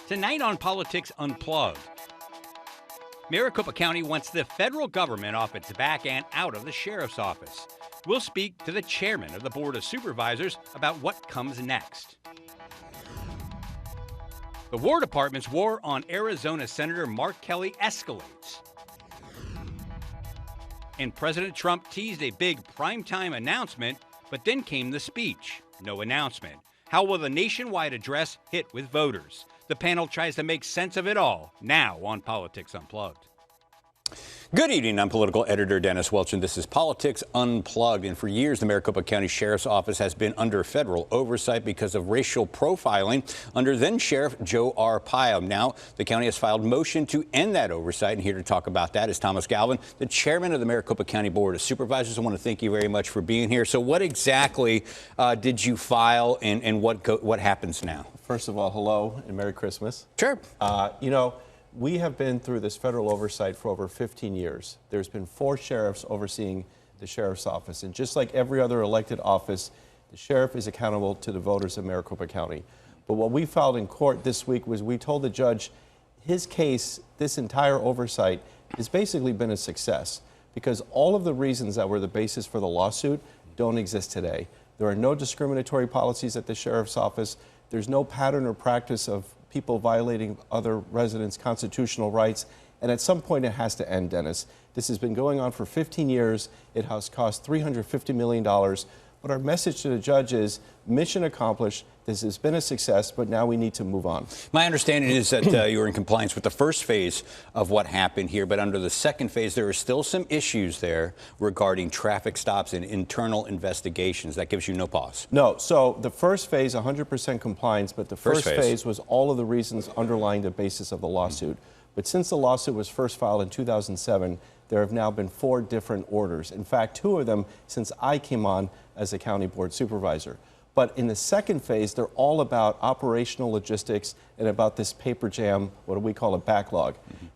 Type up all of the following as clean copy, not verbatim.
Tonight on Politics Unplugged, Maricopa County wants the federal government off its back and out of the sheriff's office. We'll speak to the chairman of the Board of Supervisors about what comes next. The War Department's war on Arizona Senator Mark Kelly escalates. And President Trump teased a big primetime announcement, but then came the speech. No announcement. How will the nationwide address hit with voters? The panel tries to make sense of it all, now on Politics Unplugged. Good evening. I'm political editor Dennis Welch, and this is Politics Unplugged. And for years, the Maricopa County Sheriff's Office has been under federal oversight because of racial profiling under then-Sheriff Joe Arpaio. Now, the county has filed motion to end that oversight, and here to talk about that is Thomas Galvin, the chairman of the Maricopa County Board of Supervisors. I want to thank you very much for being here. So what exactly did you file, and what happens now? First of all, hello and Merry Christmas. Sure. We have been through this federal oversight for over 15 years. There's been 4 sheriffs overseeing the sheriff's office. And just like every other elected office, the sheriff is accountable to the voters of Maricopa County. But what we filed in court this week was we told the judge his case, this entire oversight, has basically been a success because all of the reasons that were the basis for the lawsuit don't exist today. There are no discriminatory policies at the sheriff's office. There's no pattern or practice of people violating other residents' constitutional rights. And at some point, it has to end, Dennis. This has been going on for 15 years. It has cost $350 million. But our message to the judge is mission accomplished. This has been a success, but now we need to move on. My understanding is that you're in compliance with the first phase of what happened here, but under the second phase, there are still some issues there regarding traffic stops and internal investigations. That gives you no pause. No. So the first phase, 100% compliance, but the first phase was all of the reasons underlying the basis of the lawsuit. But since the lawsuit was first filed in 2007, there have now been 4 different orders. In fact, 2 of them since I came on as a county board supervisor. But in the second phase, they're all about operational logistics and about this paper jam, what do we call a backlog.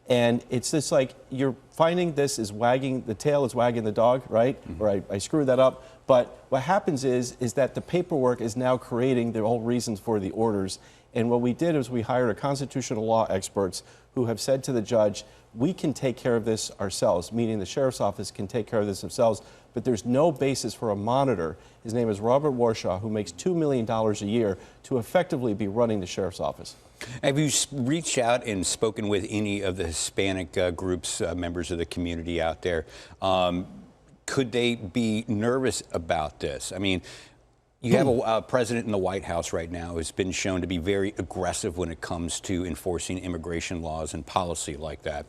And it's just like you're finding this is wagging, the tail is wagging the dog, right? Or I screwed that up. But what happens is that the paperwork is now creating the whole reasons for the orders. And what we did is we hired a constitutional law experts who have said to the judge, we can take care of this ourselves, meaning the sheriff's office can take care of this themselves, but there's no basis for a monitor. His name is Robert Warshaw, who makes $2 million a year to effectively be running the sheriff's office. Have you reached out and spoken with any of the Hispanic groups, members of the community out there? Could they be nervous about this? I mean, you have a president in the White House right now who's been shown to be very aggressive when it comes to enforcing immigration laws and policy like that.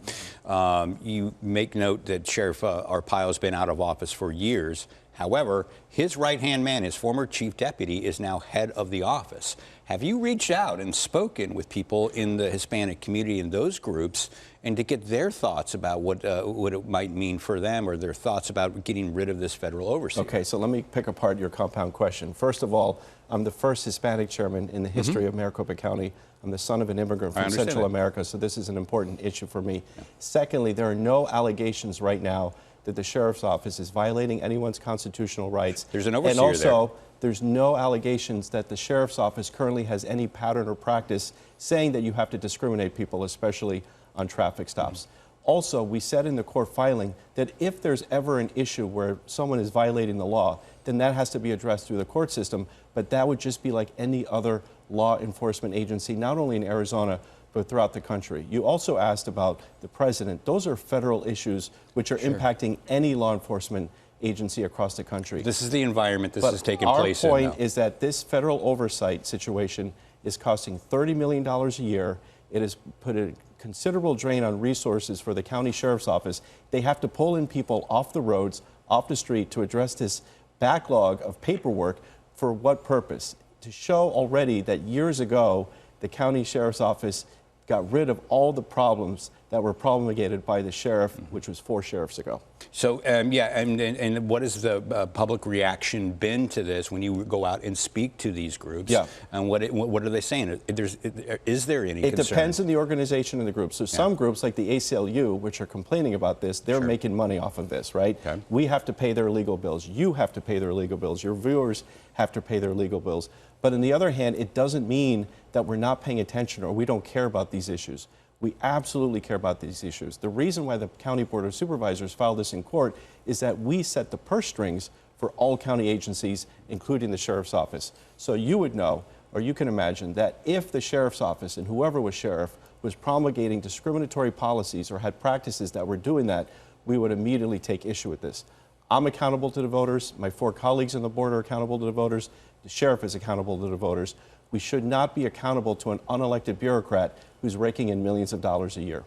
You make note that Sheriff Arpaio has been out of office for years. However, his right-hand man, his former chief deputy, is now head of the office. Have you reached out and spoken with people in the Hispanic community in those groups and to get their thoughts about what it might mean for them or their thoughts about getting rid of this federal oversight? Okay, so let me pick apart your compound question. First of all, I'm the first Hispanic chairman in the history of Maricopa County. I'm the son of an immigrant from Central America, so this is an important issue for me. Yeah. Secondly, there are no allegations right now that the sheriff's office is violating anyone's constitutional rights. There's an overseer and also, there. There's no allegations that the sheriff's office currently has any pattern or practice saying that you have to discriminate people, especially on traffic stops. Also, we said in the court filing that if there's ever an issue where someone is violating the law, then that has to be addressed through the court system, but that would just be like any other law enforcement agency, not only in Arizona, but throughout the country. You also asked about the president. Those are federal issues which are impacting any law enforcement agency across the country. This is the environment this is taking place in. Our point is that this federal oversight situation is costing $30 million a year. It has put a considerable drain on resources for the county sheriff's office. They have to pull in people off the roads, off the street to address this backlog of paperwork. For what purpose? To show already that years ago, the county sheriff's office got rid of all the problems that were promulgated by the sheriff, which was 4 sheriffs ago. So, and what has the public reaction been to this when you go out and speak to these groups? Yeah. And what are they saying? Is there any concern? It depends on the organization and the group. So some groups like the ACLU, which are complaining about this, they're making money off of this, right? We have to pay their legal bills. You have to pay their legal bills. Your viewers have to pay their legal bills. But on the other hand, it doesn't mean that we're not paying attention or we don't care about these issues. We absolutely care about these issues. The reason why the County Board of Supervisors filed this in court is that we set the purse strings for all county agencies, including the Sheriff's Office. So you would know, or you can imagine, that if the Sheriff's Office and whoever was sheriff was promulgating discriminatory policies or had practices that were doing that, we would immediately take issue with this. I'm accountable to the voters. My 4 colleagues on the board are accountable to the voters. The sheriff is accountable to the voters. We should not be accountable to an unelected bureaucrat who's raking in millions of dollars a year.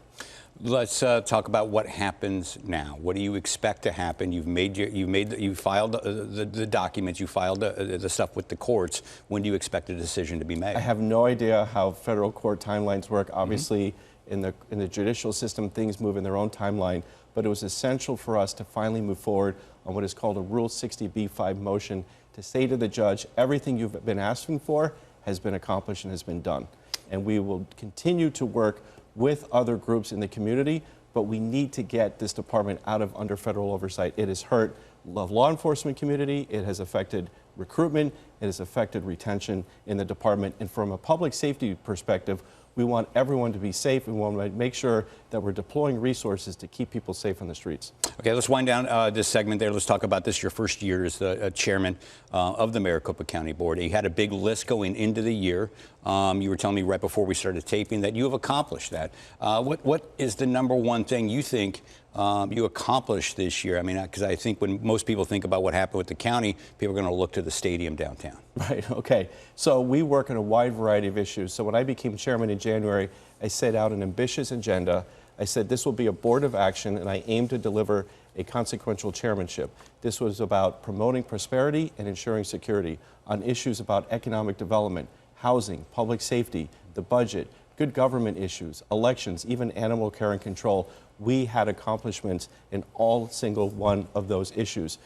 Let's talk about what happens now. What do you expect to happen? You filed the documents. You filed the stuff with the courts. When do you expect a decision to be made? I have no idea how federal court timelines work. Obviously, in the judicial system, things move in their own timeline. But it was essential for us to finally move forward on what is called a Rule 60b-5 motion to say to the judge, everything you've been asking for has been accomplished and has been done. And we will continue to work with other groups in the community, but we need to get this department out of under federal oversight. It has hurt the law enforcement community, it has affected recruitment, it has affected retention in the department, and from a public safety perspective, we want everyone to be safe. We want to make sure that we're deploying resources to keep people safe on the streets. Okay, let's wind down this segment there. Let's talk about this, your first year as the chairman of the Maricopa County Board. You had a big list going into the year. You were telling me right before we started taping that you have accomplished that. What is the number one thing you think you accomplished this year? I mean, because I think when most people think about what happened with the county, people are going to look to the stadium downtown. Right, okay. So we work on a wide variety of issues. So when I became chairman in January, I set out an ambitious agenda. I said this will be a board of action, and I aim to deliver a consequential chairmanship. This was about promoting prosperity and ensuring security on issues about economic development, housing, public safety, the budget, good government issues, elections, even animal care and control. We had accomplishments in all single one of those issues.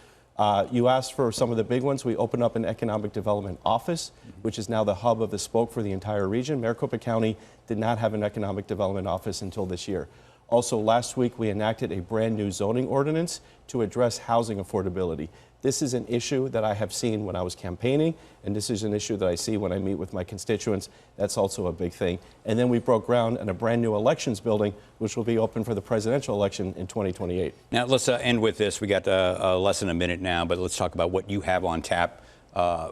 You asked for some of the big ones. We opened up an economic development office, which is now the hub of the spoke for the entire region. Maricopa County did not have an economic development office until this year. Also, last week, we enacted a brand new zoning ordinance to address housing affordability. This is an issue that I have seen when I was campaigning, and this is an issue that I see when I meet with my constituents. That's also a big thing. And then we broke ground on a brand new elections building, which will be open for the presidential election in 2028. Now, let's end with this. We got less than a minute now, but let's talk about what you have on tap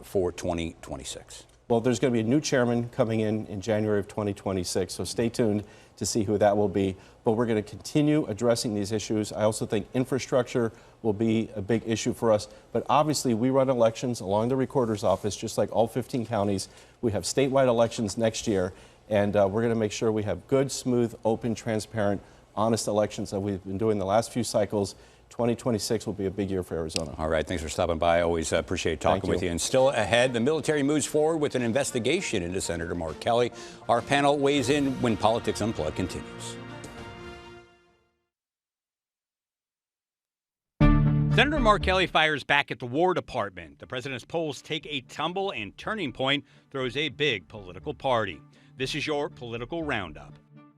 for 2026. Well, there's going to be a new chairman coming in January of 2026, so stay tuned to see who that will be. But we're going to continue addressing these issues. I also think infrastructure will be a big issue for us. But obviously, we run elections along the recorder's office, just like all 15 counties. We have statewide elections next year, and we're going to make sure we have good, smooth, open, transparent, honest elections that we've been doing the last few cycles. 2026 will be a big year for Arizona. All right, thanks for stopping by. I always appreciate talking with you. And still ahead, the military moves forward with an investigation into Senator Mark Kelly. Our panel weighs in when Politics Unplugged continues. Senator Mark Kelly fires back at the War Department. The president's polls take a tumble, and Turning Point throws a big political party. This is your political roundup.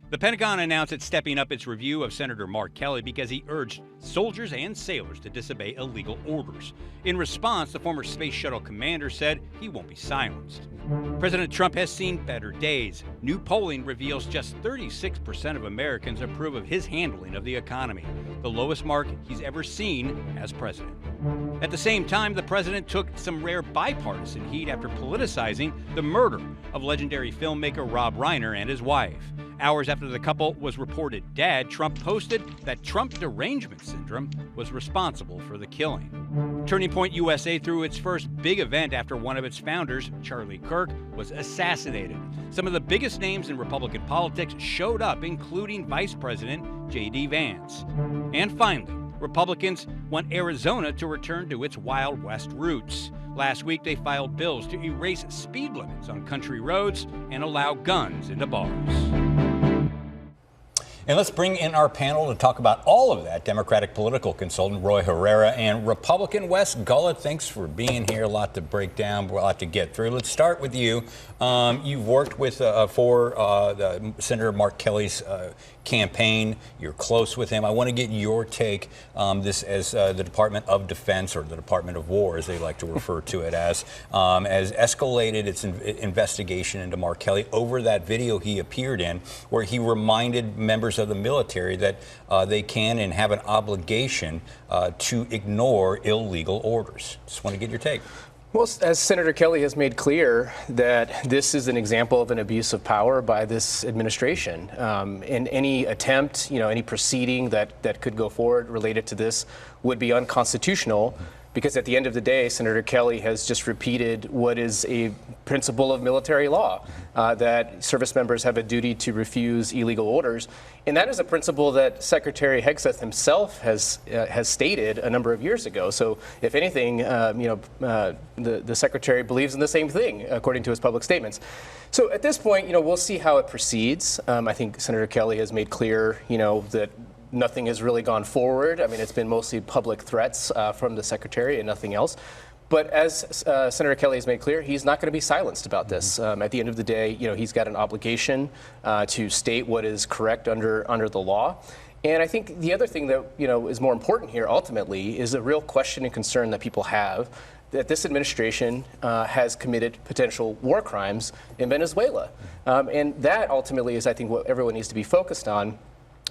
The Pentagon announced it's stepping up its review of Senator Mark Kelly because he urged soldiers and sailors to disobey illegal orders. In response, the former space shuttle commander said he won't be silenced. President Trump has seen better days. New polling reveals just 36% of Americans approve of his handling of the economy, the lowest mark he's ever seen as president. At the same time, the president took some rare bipartisan heat after politicizing the murder of legendary filmmaker Rob Reiner and his wife. Hours after the couple was reported dead, Trump posted that Trump derangement syndrome was responsible for the killing. Turning Point USA threw its first big event after one of its founders, Charlie Kirk, was assassinated. Some of the biggest names in Republican politics showed up, including Vice President J.D. Vance. And finally, Republicans want Arizona to return to its Wild West roots. Last week, they filed bills to erase speed limits on country roads and allow guns into bars. And let's bring in our panel to talk about all of that. Democratic political consultant Roy Herrera and Republican Wes Gullett. Thanks for being here. A lot to break down, a lot to get through. Let's start with you. You've worked with Senator Mark Kelly's campaign. You're close with him. I want to get your take this as the Department of Defense, or the Department of War, as they like to refer to it as escalated its investigation into Mark Kelly over that video he appeared in, where he reminded members of the military that they can and have an obligation to ignore illegal orders. Just want to get your take. Well, as Senator Kelly has made clear, that this is an example of an abuse of power by this administration. And any attempt, any proceeding that could go forward related to this would be unconstitutional, because at the end of the day, Senator Kelly has just repeated what is a principle of military law, that service members have a duty to refuse illegal orders. And that is a principle that Secretary Hegseth himself has stated a number of years ago. So if anything, the Secretary believes in the same thing, according to his public statements. So at this point, we'll see how it proceeds. I think Senator Kelly has made clear, that nothing has really gone forward. I mean, it's been mostly public threats from the Secretary and nothing else. But as Senator Kelly has made clear, he's not going to be silenced about this. At the end of the day, he's got an obligation to state what is correct under the law. And I think the other thing that is more important here ultimately is a real question and concern that people have, that this administration has committed potential war crimes in Venezuela. And that ultimately is, I think, what everyone needs to be focused on.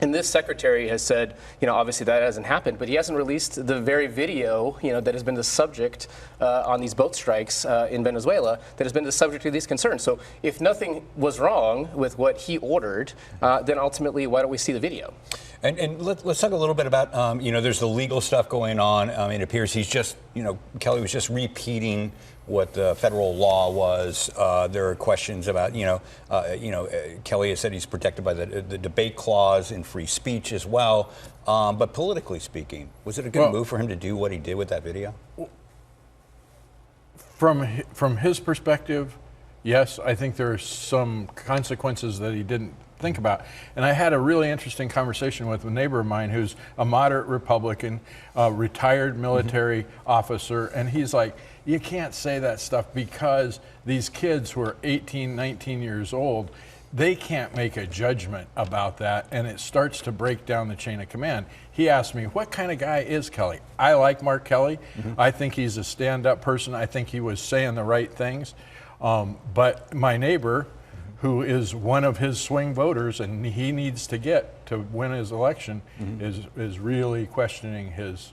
And this secretary has said, obviously that hasn't happened, but he hasn't released the very video, that has been the subject on these boat strikes in Venezuela, that has been the subject of these concerns. So if nothing was wrong with what he ordered, then ultimately, why don't we see the video? And let's talk a little bit about, there's the legal stuff going on. It appears he's just, Kelly was just repeating what the federal law was. There are questions about, Kelly has said he's protected by the debate clause in free speech as well. But politically speaking, was it a good move for him to do what he did with that video? From his perspective, yes, I think there are some consequences that he didn't think about. And I had a really interesting conversation with a neighbor of mine who's a moderate Republican, retired military officer, and he's like, you can't say that stuff because these kids who are 18, 19 years old, they can't make a judgment about that, and it starts to break down the chain of command. He asked me, what kind of guy is Kelly? I like Mark Kelly. I think he's a stand-up person. I think he was saying the right things. But my neighbor, who is one of his swing voters and he needs to get to win his election, is really questioning his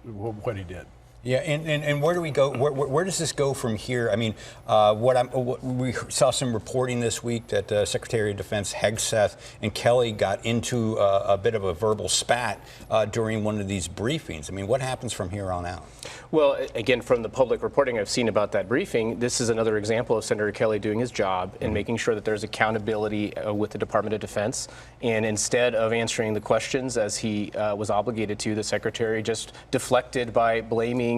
what he did. Yeah, and where do we go? Where does this go from here? I mean, we saw some reporting this week that Secretary of Defense Hegseth and Kelly got into a bit of a verbal spat during one of these briefings. I mean, what happens from here on out? Well, again, from the public reporting I've seen about that briefing, this is another example of Senator Kelly doing his job and making sure that there's accountability with the Department of Defense. And instead of answering the questions as he was obligated to, the Secretary just deflected by blaming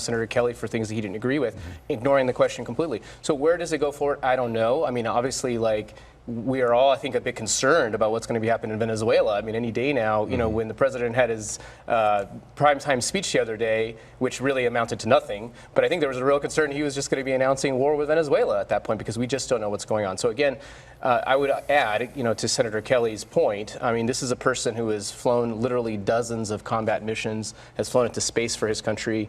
Senator Kelly for things that he didn't agree with, ignoring the question completely. So where does it go forward? I don't know. I mean, obviously, we are all, I think, a bit concerned about what's going to be happening in Venezuela. I mean, any day now, when the president had his primetime speech the other day, which really amounted to nothing, but I think there was a real concern he was just going to be announcing war with Venezuela at that point, because we just don't know what's going on. So again, I would add, to Senator Kelly's point, I mean, this is a person who has flown literally dozens of combat missions, has flown into space for his country.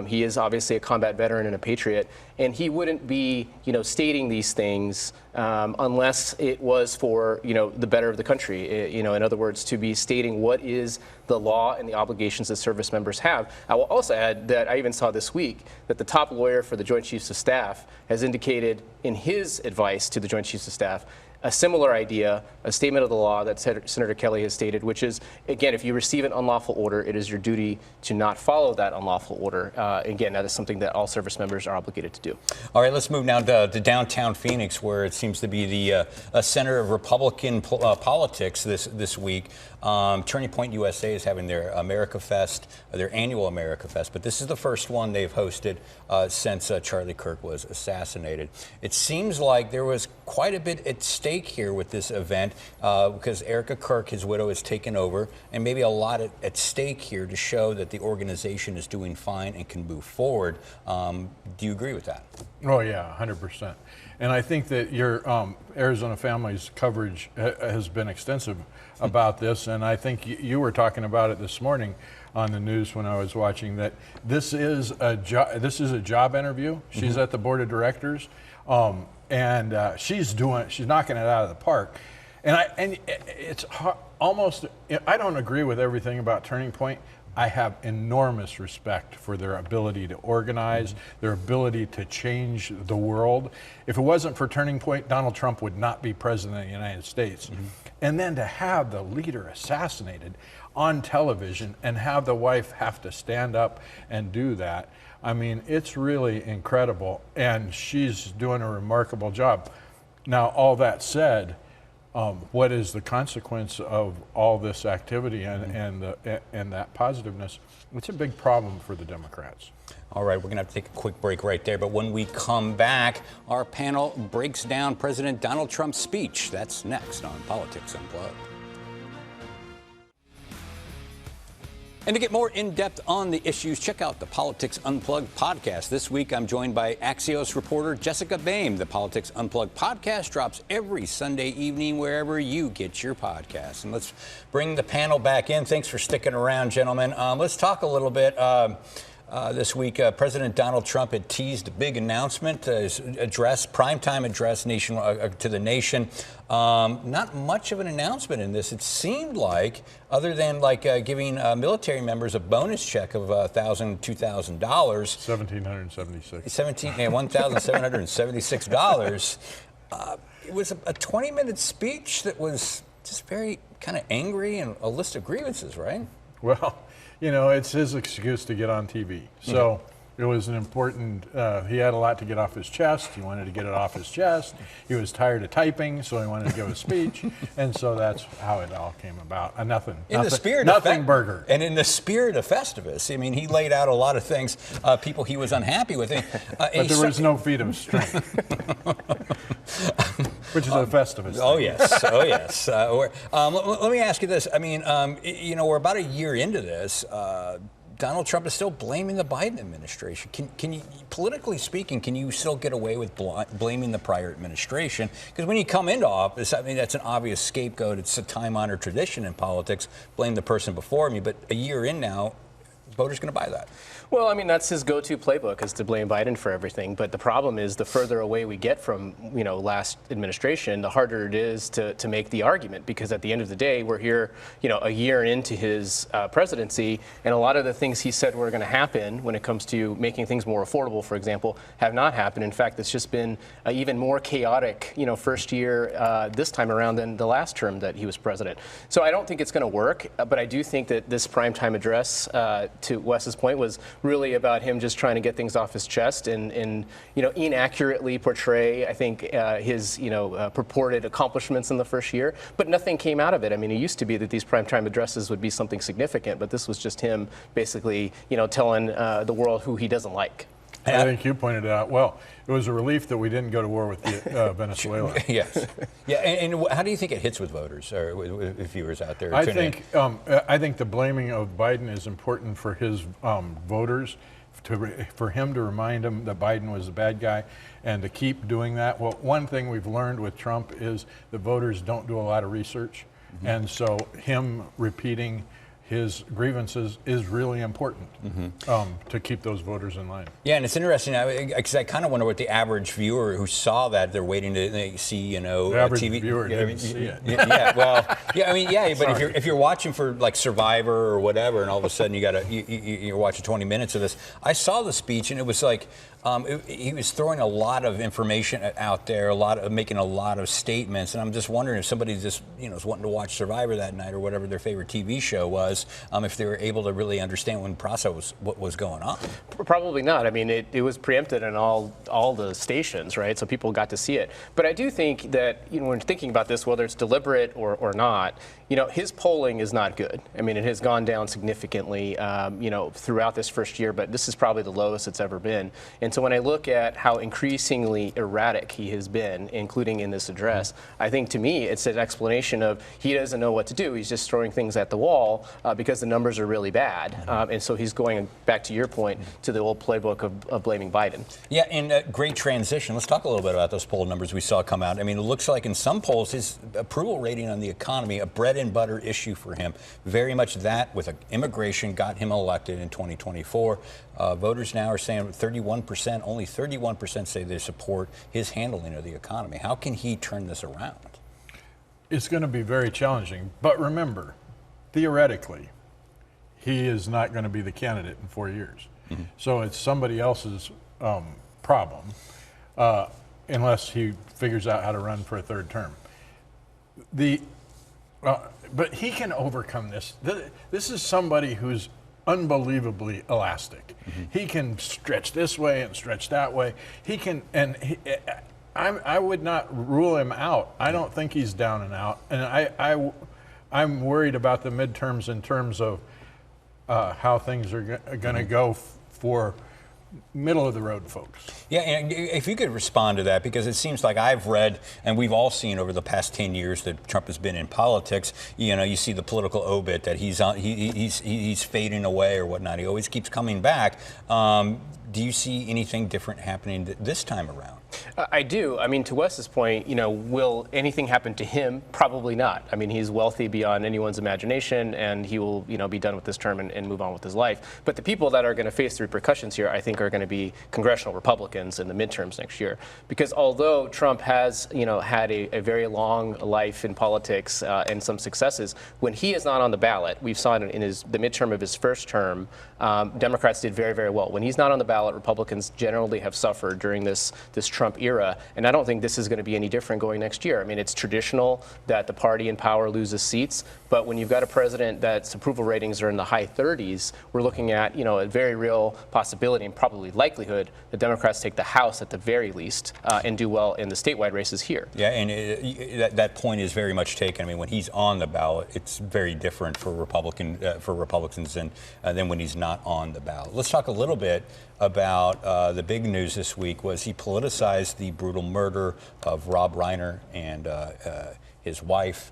He is obviously a combat veteran and a patriot, and he wouldn't be, stating these things unless it was for, the better of the country. In other words, to be stating what is the law and the obligations that service members have. I will also add that I even saw this week that the top lawyer for the Joint Chiefs of Staff has indicated in his advice to the Joint Chiefs of Staff a similar idea, a statement of the law that Senator Kelly has stated, which is, again, if you receive an unlawful order, it is your duty to not follow that unlawful order. Again, that is something that all service members are obligated to do. All right, let's move now to downtown Phoenix, where it seems to be the center of Republican politics this week. Turning Point USA is having their America Fest, their annual America Fest, but this is the first one they've hosted since Charlie Kirk was assassinated. It seems like there was quite a bit at stake stake here with this event because Erica Kirk, his widow, has taken over, and maybe a lot at stake here to show that the organization is doing fine and can move forward. Do you agree with that? Oh yeah, 100%. And I think that your Arizona Family's coverage has been extensive about this, and I think you were talking about it this morning on the news when I was watching that this is a job interview. She's at the board of directors, and she's knocking it out of the park. And it's almost, I don't agree with everything about Turning Point. I have enormous respect for their ability to organize, their ability to change the world. If it wasn't for Turning Point, Donald Trump would not be president of the United States. And then to have the leader assassinated on television and have the wife have to stand up and do that, I mean, it's really incredible. And she's doing a remarkable job. Now, all that said, what is the consequence of all this activity and that positiveness? It's a big problem for the Democrats. All right, we're going to have to take a quick break right there. But when we come back, our panel breaks down President Donald Trump's speech. That's next on Politics Unplugged. And to get more in-depth on the issues, check out the Politics Unplugged podcast. This week, I'm joined by Axios reporter Jessica Boehm. The Politics Unplugged podcast drops every Sunday evening wherever you get your podcasts. And let's bring the panel back in. Thanks for sticking around, gentlemen. Let's talk a little bit. This week, President Donald Trump had teased a big announcement, his address, primetime address to the nation. Not much of an announcement in this. It seemed like, other than giving military members a bonus check of $1,000, $2,000. $1,776. It was a 20-minute speech that was just very kind of angry and a list of grievances, right? Well, you know, it's his excuse to get on TV. So it was an important, he had a lot to get off his chest. He wanted to get it off his chest. He was tired of typing, so he wanted to give a speech. And so that's how it all came about. Nothing burger. And in the spirit of Festivus, I mean, he laid out a lot of things, people he was unhappy with. But there was no feat of strength. Which is a Festivus. Oh, yes. Oh, yes. Let me ask you this. I mean, you know, we're about a year into this. Donald Trump is still blaming the Biden administration. Can you, politically speaking, can you still get away with blaming the prior administration? Because when you come into office, I mean, that's an obvious scapegoat. It's a time-honored tradition in politics. Blame the person before me. But a year in now, voters going to buy that. Well, I mean, that's his go-to playbook, is to blame Biden for everything. But the problem is, the further away we get from, you know, last administration, the harder it is to make the argument. Because at the end of the day, we're here, you know, a year into his presidency, and a lot of the things he said were going to happen when it comes to making things more affordable, for example, have not happened. In fact, it's just been even more chaotic, you know, first year this time around than the last term that he was president. So I don't think it's going to work. But I do think that this primetime address, to Wes's point, was really about him just trying to get things off his chest and you know, inaccurately portray, I think, his, you know, purported accomplishments in the first year. But nothing came out of it. I mean, it used to be that these primetime addresses would be something significant, but this was just him basically, you know, telling the world who he doesn't like. I think you pointed it out well. It was a relief that we didn't go to war with Venezuela. Yes. Yeah. And how do you think it hits with voters or with viewers out there? I think the blaming of Biden is important for his voters, for him to remind them that Biden was the bad guy, and to keep doing that. Well, one thing we've learned with Trump is that voters don't do a lot of research, and so him repeating his grievances is really important to keep those voters in line. Yeah, and it's interesting because I kind of wonder what the average viewer who saw that, they're waiting to see, you know, the average TV viewer didn't see it. Yeah, well, yeah, I mean, yeah, but if you're watching for like Survivor or whatever, and all of a sudden you're watching 20 minutes of this, I saw the speech and it was like he was throwing a lot of information out there, making a lot of statements, and I'm just wondering if somebody just, you know, is wanting to watch Survivor that night or whatever their favorite TV show was, if they were able to really understand when process what was going on. Probably not. I mean, it was preempted in all the stations, right? So people got to see it. But I do think that, you know, when thinking about this, whether it's deliberate or not, you know, his polling is not good. I mean, it has gone down significantly, you know, throughout this first year, but this is probably the lowest it's ever been. And And so when I look at how increasingly erratic he has been, including in this address, I think to me it's an explanation of he doesn't know what to do. He's just throwing things at the wall because the numbers are really bad. And so he's going back to your point to the old playbook of blaming Biden. Yeah, and great transition. Let's talk a little bit about those poll numbers we saw come out. I mean, it looks like in some polls his approval rating on the economy, a bread and butter issue for him, very much that with immigration got him elected in 2024. Voters now are saying 31%, only 31% say they support his handling of the economy. How can he turn this around? It's going to be very challenging. But remember, theoretically, he is not going to be the candidate in 4 years. So it's somebody else's problem, unless he figures out how to run for a third term. But he can overcome this. This is somebody who's unbelievably elastic. He can stretch this way and stretch that way. He can, and I would not rule him out. I don't think he's down and out. And I'm worried about the midterms in terms of how things are going to go for middle of the road folks. Yeah, and if you could respond to that, because it seems like I've read, and we've all seen over the past 10 years that Trump has been in politics, you know, you see the political obit that he's fading away or whatnot. He always keeps coming back. Do you see anything different happening this time around? I do. I mean, to Wes's point, you know, will anything happen to him? Probably not. I mean, he's wealthy beyond anyone's imagination, and he will, you know, be done with this term and move on with his life. But the people that are going to face the repercussions here, I think, are going to be congressional Republicans in the midterms next year. Because although Trump has, you know, had a very long life in politics and some successes, when he is not on the ballot, we've saw it in the midterm of his first term, Democrats did very, very well. When he's not on the ballot, Republicans generally have suffered during this Trump era, and I don't think this is going to be any different going next year. I mean, it's traditional that the party in power loses seats, but when you've got a president that's approval ratings are in the high 30s, we're looking at, you know, a very real possibility and probably likelihood that Democrats take the House at the very least and do well in the statewide races here. Yeah, and that point is very much taken. I mean, when he's on the ballot, it's very different for Republicans than when he's not on the ballot. Let's talk a little bit about the big news this week was he politicized the brutal murder of Rob Reiner and his wife.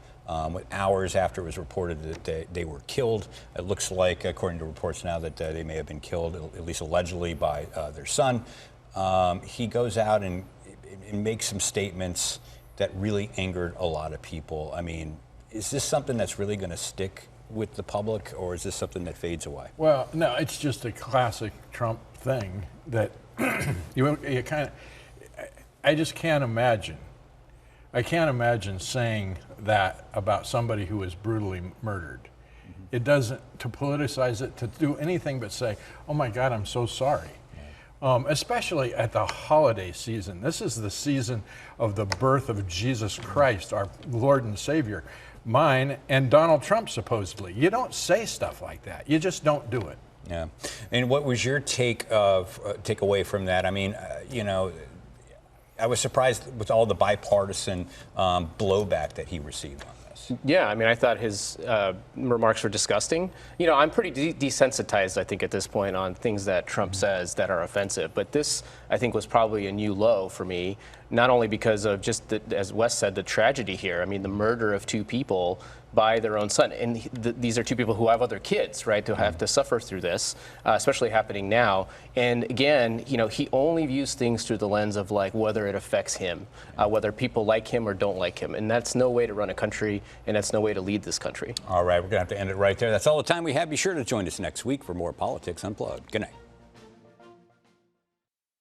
Hours after it was reported that they were killed. It looks like, according to reports now, that they may have been killed, at least allegedly, by their son. He goes out and makes some statements that really angered a lot of people. I mean, is this something that's really going to stick with the public, or is this something that fades away? Well, no, it's just a classic Trump thing that you kind of, I just can't imagine. I can't imagine saying that about somebody who was brutally murdered. It doesn't, to politicize it, to do anything but say, oh my God, I'm so sorry. Especially at the holiday season. This is the season of the birth of Jesus Christ, our Lord and Savior, mine and Donald Trump, supposedly. You don't say stuff like that. You just don't do it. Yeah. And what was your takeaway from that? I mean, you know, I was surprised with all the bipartisan blowback that he received on this. Yeah, I mean, I thought his remarks were disgusting. You know, I'm pretty desensitized, I think, at this point on things that Trump says that are offensive. But this, I think, was probably a new low for me, not only because of just, as Wes said, the tragedy here. I mean, the murder of two people by their own son. And these are two people who have other kids, right, who have to suffer through this, especially happening now. And again, you know, he only views things through the lens of like whether it affects him, whether people like him or don't like him. And that's no way to run a country, and that's no way to lead this country. All right, we're going to have to end it right there. That's all the time we have. Be sure to join us next week for more Politics Unplugged. Good night.